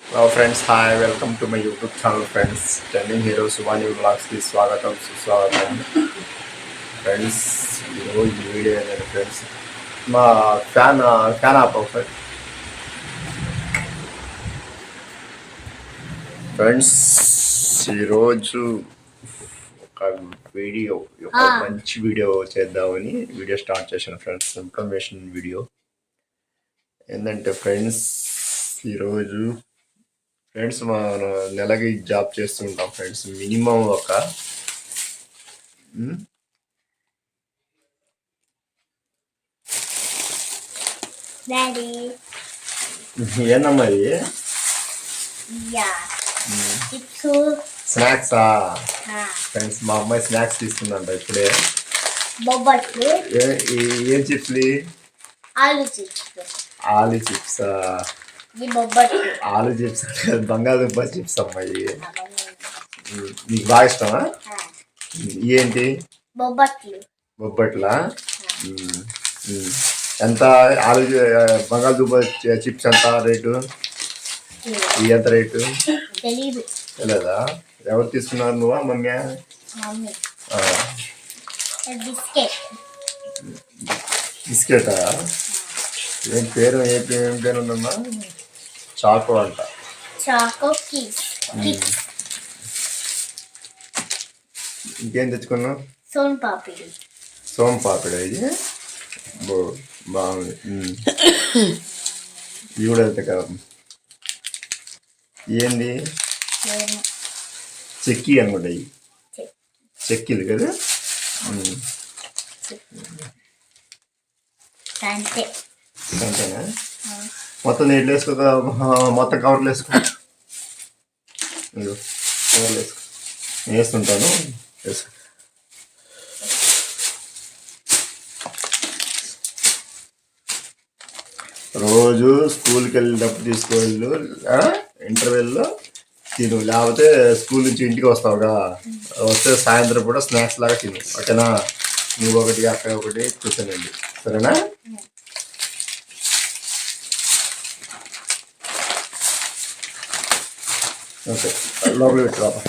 Hello friends, hi, welcome to my YouTube channel friends. Trending Hero Subhani Vlogs కి స్వాగతం సుస్వాగతం friends. ఈరోజు video ఏంటంటే ఫ్రెండ్స్ మా ఫ్యాన్ ఆప్ ఒకసారి ఫ్రెండ్స్. ఈరోజు ఒక వీడియో ఒక మంచి వీడియో చేద్దామని వీడియో స్టార్ట్ చేశాను ఫ్రెండ్స్. ఇన్ఫర్మేషన్ వీడియో ఏంటంటే ఫ్రెండ్స్, ఈరోజు ఫ్రెండ్స్ మనం నెలకి జాబ్ చేస్తుంటాం ఫ్రెండ్స్. మినిమం ఒక ఏందమ్మా ఇది స్నాక్సా ఫ్రెండ్స్? మా అమ్మాయి స్నాక్స్ తీసుకుందంట ఇప్పుడే. ఏం చిప్స్? ఆలు చిప్స్. ఆలు చిప్స్ బంగాళదుంప చిప్స్ అమ్మాయి. నీకు బాగా ఇష్టమా? ఏంటి బొబ్బట్లా? ఎంత ఆలు బంగాళదుంప చిప్స్ ఎంత రేటు? ఎంత రేటు తెలియదా? ఎవరు తీసుకున్నారు, నువ్వా మమ్మీ? బిస్కెటా? ఏం పేరు ఉందమ్మా? చాకో అంట. ఇంకేం తెచ్చుకున్నావు? సోన్ పాపిడి. ఇది బాగుంది. ఇవి కూడా వెళ్తాయి కదా. ఏంది చెక్కీ అనుకుంటా. ఇవి చెక్కీలు కదా. అంతేనా? మొత్తం నీళ్ళు వేసుకో, మొత్తం కవర్లు వేసుకో. కవర్లు వేసుకో, వేస్తుంటాను. వేసుకో. రోజు స్కూల్కి వెళ్ళేటప్పుడు తీసుకోవెళ్ళు, ఇంటర్వెల్లో తిను. లేకపోతే స్కూల్ నుంచి ఇంటికి వస్తావుగా, వస్తే సాయంత్రం కూడా స్నాక్స్ లాగా తిను. ఓకేనా? నువ్వు ఒకటి, అక్కడ ఒకటి కూర్చోనండి, సరేనా? ఓకే, లోపల పెట్టి రాబా.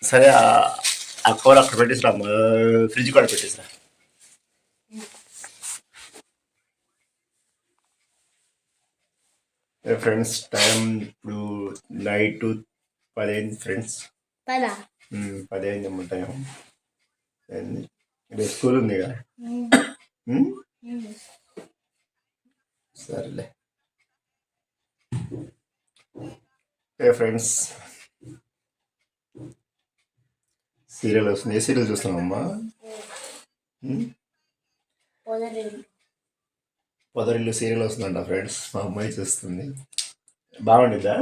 సరే, ఆ కూర అక్కడ పెట్టేసిరా, ఫ్రిడ్జ్ కూడా పెట్టేసిరా. ఫ్రెండ్స్, టైం ఇప్పుడు నైట్ 10 అయింది ఫ్రెండ్స్. 10 అయింది టైం. రేపు స్కూల్ ఉంది కదా. సరేలే. ఫ్రెండ్స్, సీరియల్ వస్తుంది. ఏ సీరియల్ చూస్తున్నావమ్మా? పొదరిల్లు సీరియల్ వస్తుందంట ఫ్రెండ్స్. మా అమ్మాయి చూస్తుంది. బాగుండిద్దా?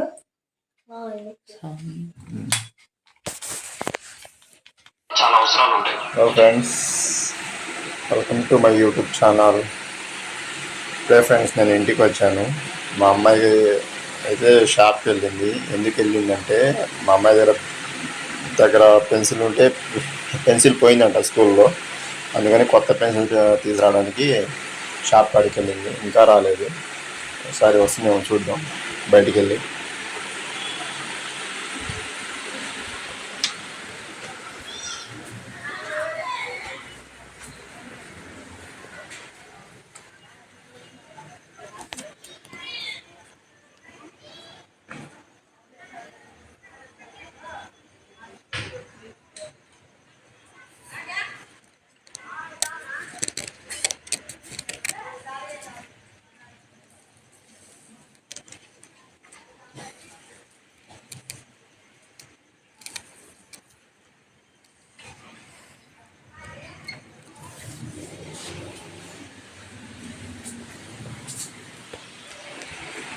Hello friends, welcome to my YouTube channel. ఇప్పుడే ఫ్రెండ్స్ నేను ఇంటికి వచ్చాను. మా అమ్మాయి అయితే షాప్కి వెళ్ళింది. ఎందుకు వెళ్ళిందంటే, మా అమ్మాయి దగ్గర పెన్సిల్ ఉంటే పెన్సిల్ పోయిందంట స్కూల్లో. అందుకని కొత్త పెన్సిల్ తీసుకురావడానికి షాప్ కాడికి వెళ్ళింది. ఇంకా రాలేదు. ఒకసారి వస్తుందేమో చూద్దాం బయటికి వెళ్ళి.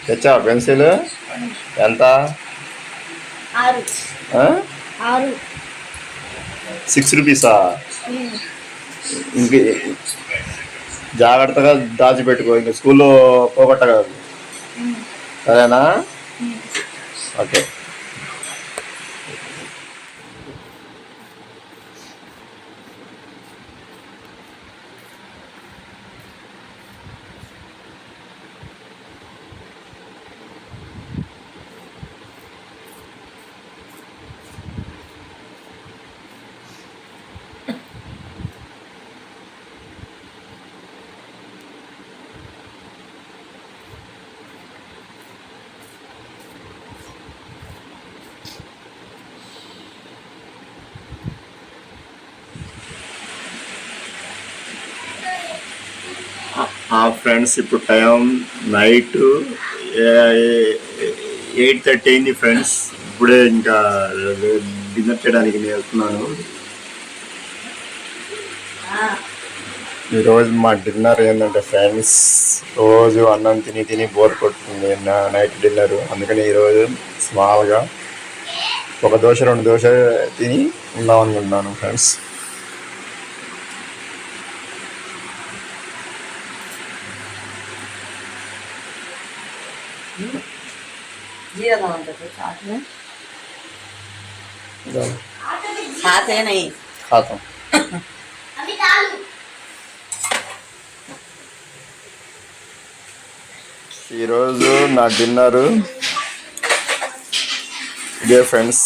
తెచ్చా పెన్సిల్ ఎంత? 6 రూపీసా? ఇంక జాగ్రత్తగా దాచిపెట్టుకో, ఇంక స్కూల్లో పోగొట్టగలదు, సరేనా? ఓకే. ఫ్రెండ్స్ ఇప్పుడు టైం నైట్ 8:30 అయింది ఫ్రెండ్స్. ఇప్పుడే ఇంకా డిన్నర్ చేయడానికి నేను వెళ్తున్నాను. ఈరోజు మా డిన్నర్ ఏంటంటే ఫ్రెండ్స్, రోజు అన్నం తిని తిని బోర్ కొడుతుంది నైట్ డిన్నర్. అందుకని ఈరోజు స్మాల్గా ఒక దోశ 2 దోశ తిని ఉందాం అనుకుంటున్నాను ఫ్రెండ్స్. खाते नहीं खाता हूँ. ఈరోజు నా డిన్నరు ఇదే ఫ్రెండ్స్.